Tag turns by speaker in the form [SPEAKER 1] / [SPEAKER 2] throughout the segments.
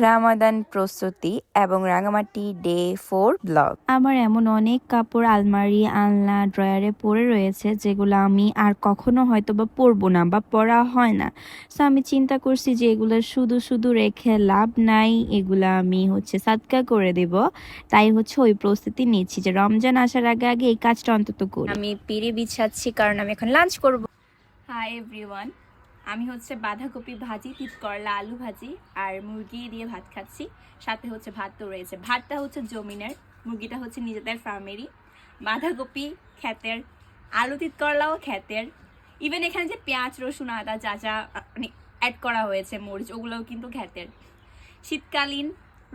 [SPEAKER 1] রামাদান প্রস্তুতি এবং Rangamati day 4 blog.
[SPEAKER 2] আমার এমন অনেক কাপড় আলমারি, আলনা, ড্রয়ারে পড়ে রয়েছে যেগুলো আমি আর কখনো হয়তো বা পরবো না বা পরা হয় না। সো আমি চিন্তা করছি যে এগুলো শুধু শুধু রেখে লাভ নাই, এগুলা আমি সাদকা করে দেব। তাই ওই প্রস্তুতি নিচ্ছি যে রমজান আসার আগে আগে এই কাজটা অন্তত করি।
[SPEAKER 1] আমি পিড়ি বিছাচ্ছি কারণ আমি এখন লাঞ্চ করব। হাই এভরিওয়ান, আমি বাঁধাকপি ভাজি, তিত করলা আলু ভাজি আর মুরগি দিয়ে ভাত খাচ্ছি। সাথে ভাত তো রয়েছে, ভাতটা জমিনের, মুরগিটা নিজেদের ফার্মেরই, বাঁধাকপি ক্ষেতের, আলু তিত করলাও ক্ষেতের, ইভেন এখানে যে পেঁয়াজ রসুন আদা যা যা মানে অ্যাড করা হয়েছে, মরিচ, ওগুলোও কিন্তু ক্ষেতের। শীতকালীন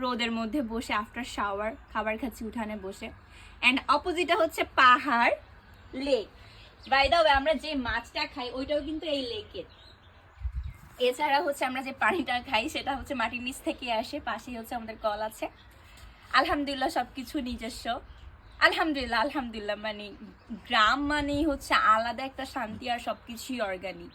[SPEAKER 1] রোদের মধ্যে বসে আফটার শাওয়ার খাবার খাচ্ছি উঠানে বসে। অ্যান্ড অপোজিটে পাহাড়, লেক। বাই দ্য ওয়ে, আমরা যে মাছটা খাই ওইটাও কিন্তু এই লেকের। এছাড়া আমরা যে পানিটা খাই সেটা মাটির নিচ থেকে আসে, পাশেই আমাদের কল আছে। আলহামদুলিল্লাহ সবকিছু নিজস্ব। আলহামদুলিল্লাহ আলহামদুলিল্লাহ, মানে গ্রাম মানেই আলাদা একটা শান্তি আর সবকিছুই অর্গানিক।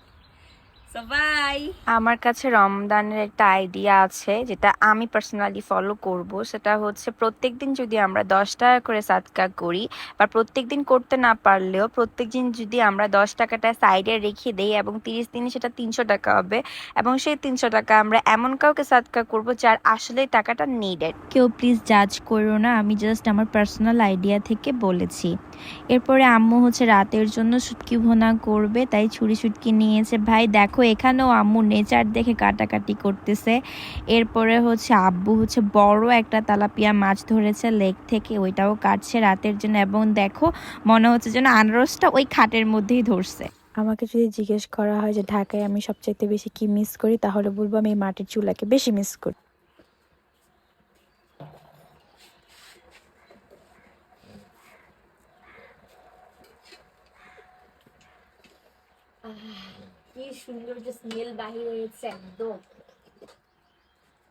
[SPEAKER 1] আমার কাছে রমজানের একটা আইডিয়া আছে যেটা আমি পার্সোনালি ফলো করব। সেটা প্রত্যেকদিন যদি আমরা 10 টাকা করে সাদকা করি, বা প্রত্যেকদিন করতে না পারলেও প্রত্যেকদিন যদি আমরা 10 টাকাটা সাইডে রেখে দেই এবং 30 দিনে সেটা 300 টাকা হবে, এবং সেই 300 টাকা আমরা এমন কাউকে সাদকা করব যার আসলে টাকাটা নিডেড।
[SPEAKER 2] কেউ প্লিজ জাজ করো না, আমি জাস্ট আমার পার্সোনাল আইডিয়া থেকে বলেছি। এরপরে আম্মু রাতের জন্য শুটকি ভুনা করবে, তাই ছুরি শুটকি নিয়েছে। ভাই দেখো, এখানেও আম্মু নেচার দেখে কাটাকাটি করতেছে। এরপরে আব্বু বড় একটা তেলাপিয়া মাছ ধরেছে লেক থেকে, ওইটাও কাটছে রাতের জন্য। এবং দেখো, মনে হচ্ছে যেন আনারসটা ওই খাটের মধ্যেই ধরছে।
[SPEAKER 3] আমাকে যদি জিজ্ঞেস করা হয় যে ঢাকায় আমি সবচাইতে বেশি কি মিস করি, তাহলে বলবো আমি এই মাটির চুলাকে বেশি মিস করি।
[SPEAKER 1] কি সুন্দর যে স্মেল বাহির হয়েছে একদম।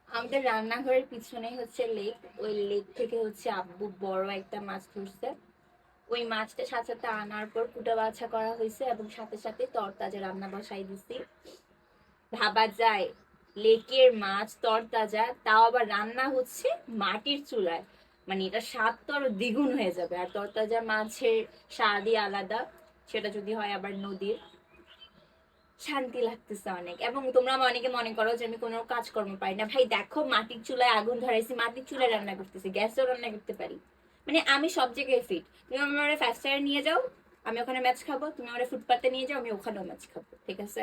[SPEAKER 1] আমাদের রান্নাঘরের পিছনে লেক, ওই লেক থেকে আব্বু বড় একটা মাছ ধরছে। ওই মাছটা সাথে সাথে আনার পর কুটা বাছা করা হয়েছে এবং সাথে সাথে তরতাজা রান্না বসাই দিছি। ভাবা যায় লেকের মাছ তরতাজা, তাও আবার রান্না মাটির চুলায়, মানে এটা স্বাদ তো আরো দ্বিগুণ হয়ে যাবে। আর তরতাজা মাছের স্বাদই আলাদা, সেটা যদি হয় আবার নদীর। শান্তি লাগতেছে অনেক। এবং তোমরা অনেকে মনে করো যে আমি কোনো কাজকর্ম পারি না। ভাই দেখো, মাটির চুলায় আগুন ধরাইছি, মাটির চুলায় রান্না করতেছি, গ্যাসেও রান্না করতে পারি। মানে আমি সব জায়গায় ফিট। তুমি আমার 5 স্টারে নিয়ে যাও, আমি ওখানে ম্যাচ খাবো। তুমি আমার ফুটপাতে নিয়ে যাও, আমি ওখানেও ম্যাচ খাবো। ঠিক আছে?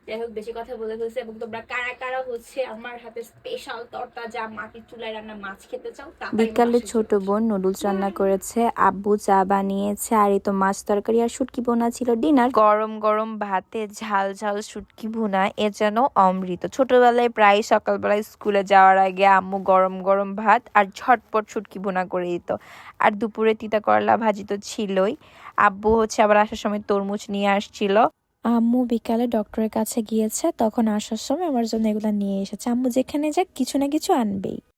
[SPEAKER 1] যাই হোক, বেশি কথা বলে ফেলছে। এবং তোমরা কারা কারা আমার হাতে স্পেশাল তরতাজা মাটির চুলায় রান্না মাছ খেতে চাও?
[SPEAKER 3] বিকালে ছোট বোন নুডলস রান্না করেছে, আব্বু চা বানিয়েছে, আর এই তো মাছ তরকারি আর শুটকি বোনা ছিল ডিনার।
[SPEAKER 1] গরম গরম ভাতে ঝাল ঝাল শুটকি ভুনা, এ যেন অমৃত। ছোটবেলায় প্রায় সকালবেলায় স্কুলে যাওয়ার আগে আম্মু গরম গরম ভাত আর ঝটপট শুটকি ভুনা করে দিত। আর দুপুরে তিতা করলা ভাজি তো ছিলই। আব্বু আবার আসার সময় তরমুজ নিয়ে আসছিল।
[SPEAKER 3] আম্মু বিকালে ডক্টরের কাছে গিয়েছে, তখন আসার সময় আমার জন্য এগুলো নিয়ে এসেছে। আম্মু যেখানে যাক কিছু না কিছু আনবেই।